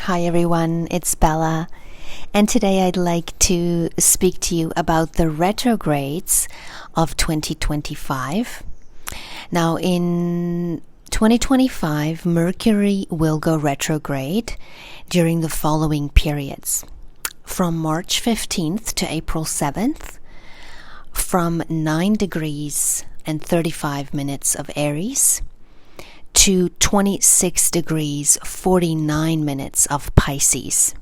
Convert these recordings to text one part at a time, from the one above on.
Hi everyone, it's Bella, and today I'd like to speak to you about the retrogrades of 2025. Now in 2025, Mercury will go retrograde during the following periods. From March 15th to April 7th, from 9 degrees and 35 minutes of Aries to 26 degrees 49 minutes of Pisces.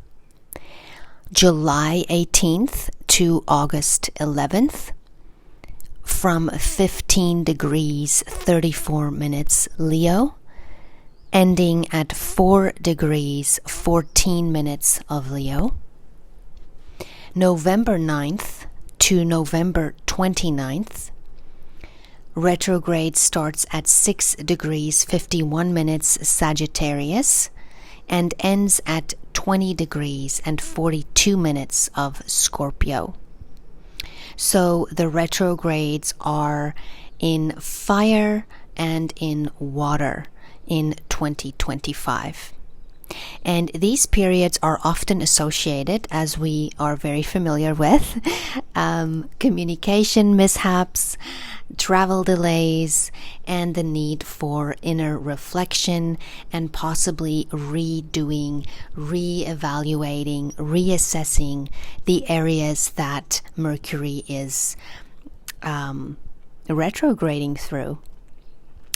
July 18th to August 11th, from 15 degrees 34 minutes Leo, ending at 4 degrees 14 minutes of Leo. November 9th to November 29th, retrograde starts at 6 degrees 51 minutes Sagittarius and ends at 20 degrees and 42 minutes of Scorpio. So the retrogrades are in fire and in water in 2025. And these periods are often associated, as we are very familiar with, communication mishaps, travel delays, and the need for inner reflection and possibly redoing, reevaluating, reassessing the areas that Mercury is retrograding through.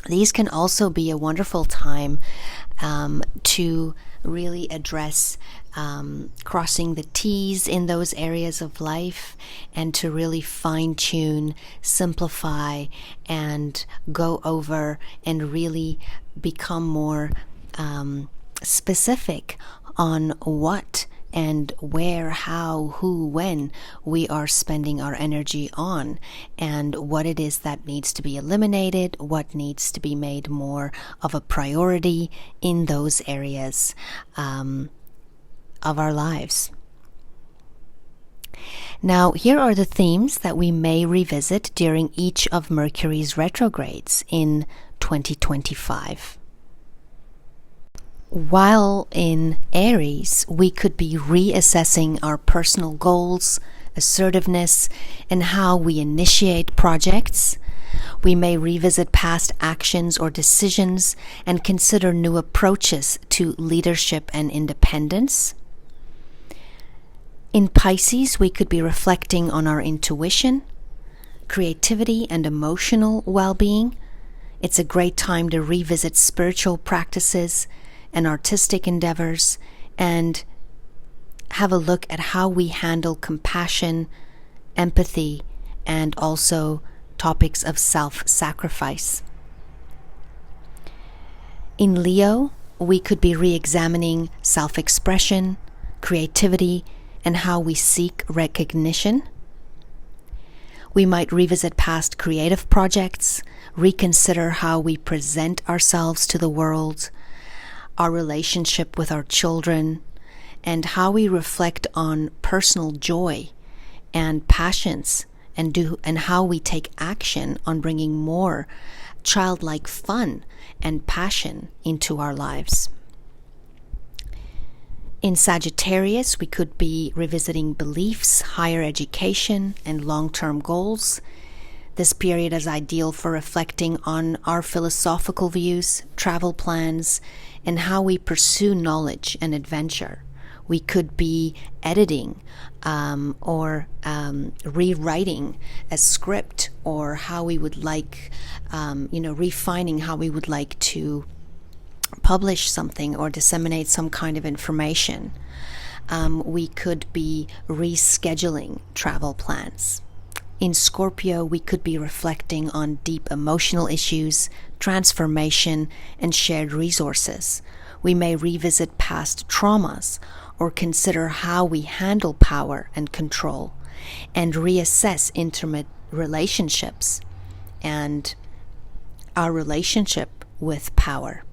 These can also be a wonderful time to really address crossing the T's in those areas of life and to really fine-tune, simplify, and go over and really become more specific on what and where, how, who, when we are spending our energy on, and what it is that needs to be eliminated, what needs to be made more of a priority in those areas of our lives. Now, here are the themes that we may revisit during each of Mercury's retrogrades in 2025. While in Aries, we could be reassessing our personal goals, assertiveness, and how we initiate projects. We may revisit past actions or decisions and consider new approaches to leadership and independence. In Pisces, we could be reflecting on our intuition, creativity, and emotional well-being. It's a great time to revisit spiritual practices and artistic endeavors and have a look at how we handle compassion, empathy, and also topics of self-sacrifice. In Leo, we could be re-examining self-expression, creativity, and how we seek recognition. We might revisit past creative projects, reconsider how we present ourselves to the world, our relationship with our children, and how we reflect on personal joy and passions and how we take action on bringing more childlike fun and passion into our lives. In Sagittarius, we could be revisiting beliefs, higher education, and long-term goals. This period is ideal for reflecting on our philosophical views, travel plans, and how we pursue knowledge and adventure. We could be editing or rewriting a script, or how we would like, refining how we would like to publish something or disseminate some kind of information. We could be rescheduling travel plans. In Scorpio, we could be reflecting on deep emotional issues, transformation, and shared resources. We may revisit past traumas or consider how we handle power and control, and reassess intimate relationships and our relationship with power.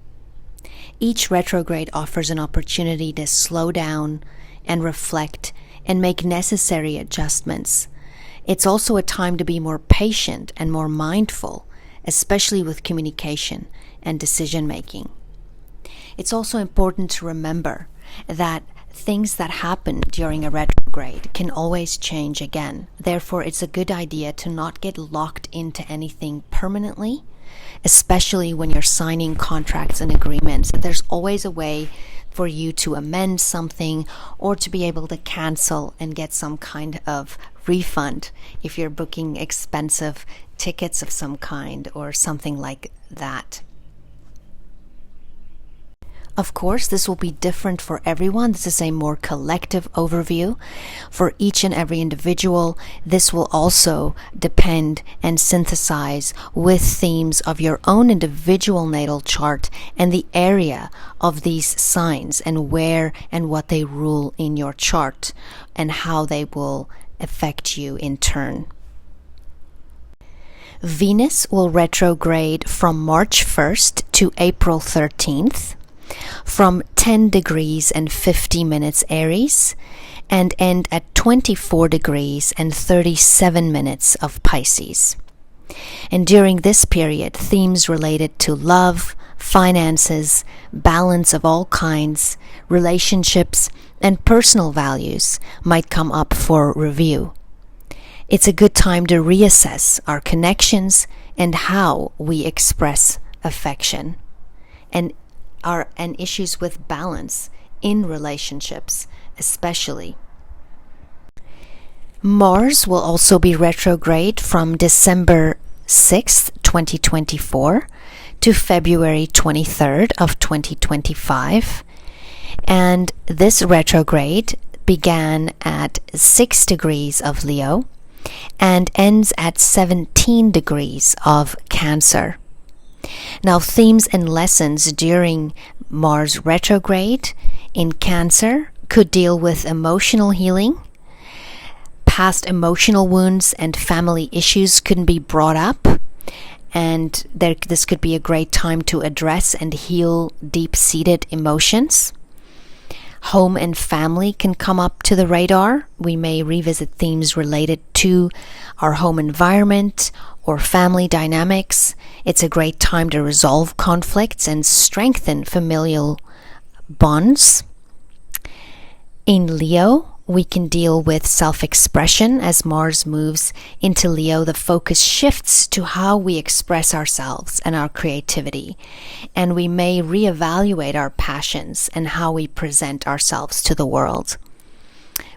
Each retrograde offers an opportunity to slow down and reflect and make necessary adjustments. It's also a time to be more patient and more mindful, especially with communication and decision making. It's also important to remember that things that happen during a retrograde can always change again. Therefore, it's a good idea to not get locked into anything permanently, especially when you're signing contracts and agreements. There's always a way for you to amend something or to be able to cancel and get some kind of refund if you're booking expensive tickets of some kind or something like that. Of course, this will be different for everyone. This is a more collective overview. For each and every individual, this will also depend and synthesize with themes of your own individual natal chart and the area of these signs and where and what they rule in your chart and how they will affect you in turn. Venus will retrograde from March 1st to April 13th. From 10 degrees and 50 minutes Aries and end at 24 degrees and 37 minutes of Pisces. And during this period, themes related to love, finances, balance of all kinds, relationships, and personal values might come up for review. It's a good time to reassess our connections and how we express affection and issues with balance in relationships especially. Mars will also be retrograde from December 6th, 2024 to February 23rd of 2025. And this retrograde began at 6 degrees of Leo and ends at 17 degrees of Cancer. Now, themes and lessons during Mars retrograde in Cancer could deal with emotional healing. Past emotional wounds and family issues can be brought up, and this could be a great time to address and heal deep-seated emotions. Home and family can come up to the radar. We may revisit themes related to our home environment or family dynamics. It's a great time to resolve conflicts and strengthen familial bonds. In Leo, we can deal with self-expression. As Mars moves into Leo, the focus shifts to how we express ourselves and our creativity. And we may reevaluate our passions and how we present ourselves to the world.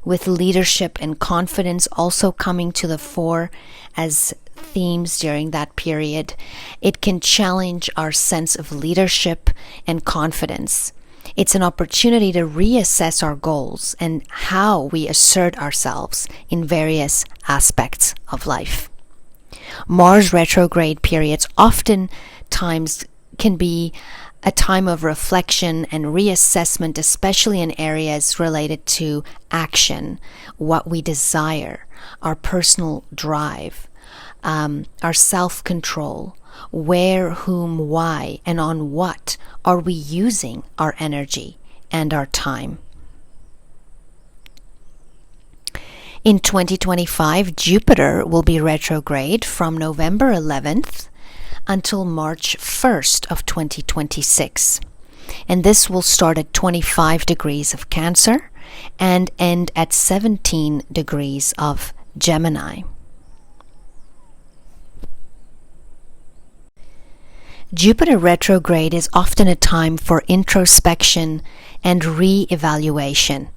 With leadership and confidence also coming to the fore as themes during that period, it can challenge our sense of leadership and confidence. It's an opportunity to reassess our goals and how we assert ourselves in various aspects of life. Mars retrograde periods oftentimes can be a time of reflection and reassessment, especially in areas related to action, what we desire, our personal drive, our self-control, where, whom, why, and on what are we using our energy and our time. In 2025, Jupiter will be retrograde from November 11th until March 1st of 2026. And this will start at 25 degrees of Cancer and end at 17 degrees of Gemini. Jupiter retrograde is often a time for introspection and re-evaluation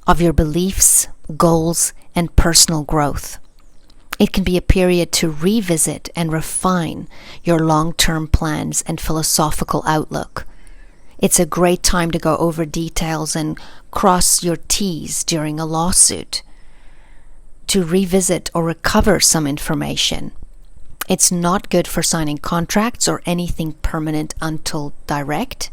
of your beliefs, goals, and personal growth. It can be a period to revisit and refine your long-term plans and philosophical outlook. It's a great time to go over details and cross your T's during a lawsuit, to revisit or recover some information. It's not good for signing contracts or anything permanent until direct.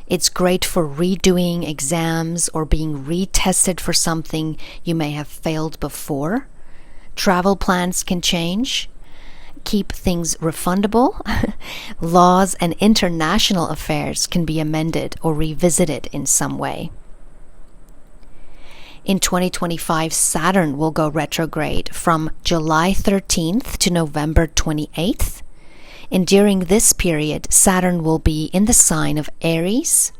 It's great for redoing exams or being retested for something you may have failed before. Travel plans can change. Keep things refundable. Laws and international affairs can be amended or revisited in some way. In 2025, Saturn will go retrograde from July 13th to November 28th. And during this period, Saturn will be in the sign of Aries,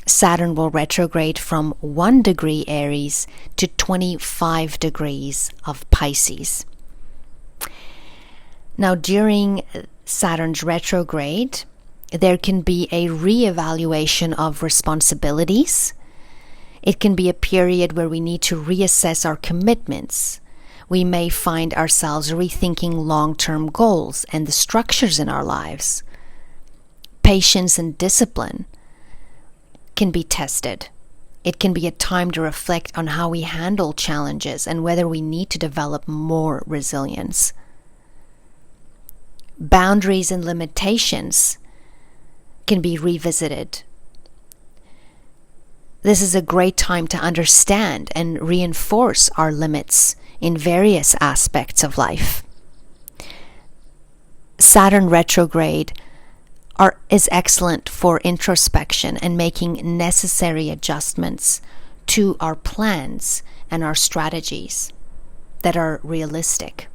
Saturn will retrograde from 1 degree Aries to 25 degrees of Pisces. Now, during Saturn's retrograde, there can be a reevaluation of responsibilities. It can be a period where we need to reassess our commitments. We may find ourselves rethinking long-term goals and the structures in our lives. Patience and discipline can be tested. It can be a time to reflect on how we handle challenges and whether we need to develop more resilience. Boundaries and limitations can be revisited. This is a great time to understand and reinforce our limits in various aspects of life. Saturn retrograde is excellent for introspection and making necessary adjustments to our plans and our strategies that are realistic.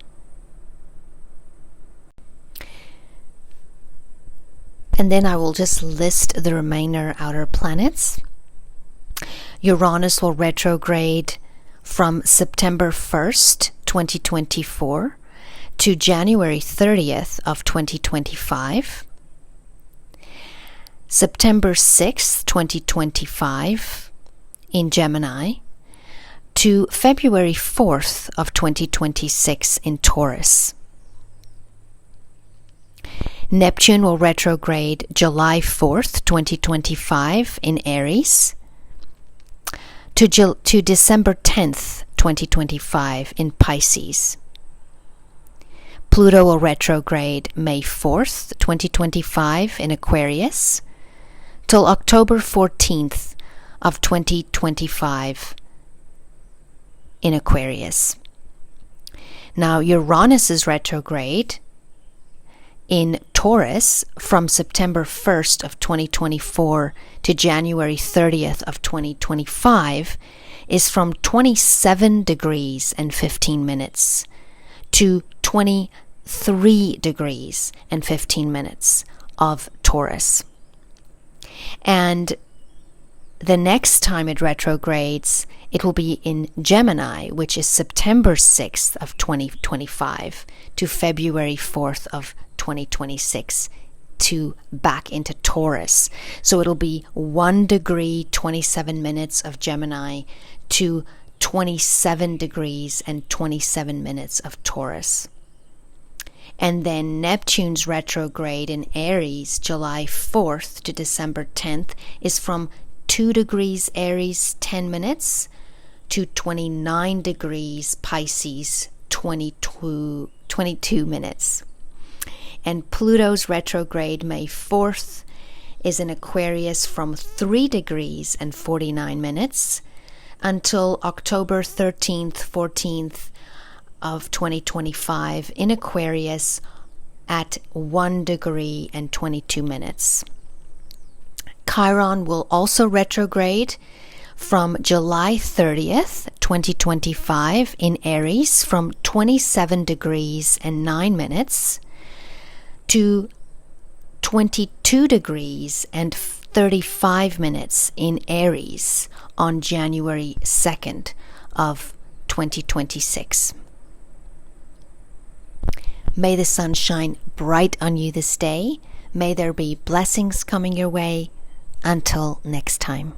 And then I will just list the remainder outer planets. Uranus will retrograde from September 1st, 2024 to January 30th of 2025. September 6th, 2025 in Gemini to February 4th of 2026 in Taurus. Neptune will retrograde July 4th, 2025 in Aries to December 10th, 2025 in Pisces. Pluto will retrograde May 4th, 2025 in Aquarius till October 14th of 2025 in Aquarius. Now Uranus is retrograde in Taurus from September 1st of 2024 to January 30th of 2025 is from 27 degrees and 15 minutes to 23 degrees and 15 minutes of Taurus. And the next time it retrogrades, it will be in Gemini, which is September 6th of 2025 to February 4th of 2026 to back into Taurus. So it'll be 1 degree, 27 minutes of Gemini to 27 degrees and 27 minutes of Taurus. And then Neptune's retrograde in Aries, July 4th to December 10th, is from 2 degrees Aries, 10 minutes to 29 degrees Pisces, 22 minutes. And Pluto's retrograde May 4th is in Aquarius from 3 degrees and 49 minutes until October 13th, 14th of 2025 in Aquarius at 1 degree and 22 minutes. Chiron will also retrograde from July 30th, 2025 in Aries from 27 degrees and 9 minutes to 22 degrees and 35 minutes in Aries on January 2nd of 2026. May the sun shine bright on you this day. May there be blessings coming your way. Until next time.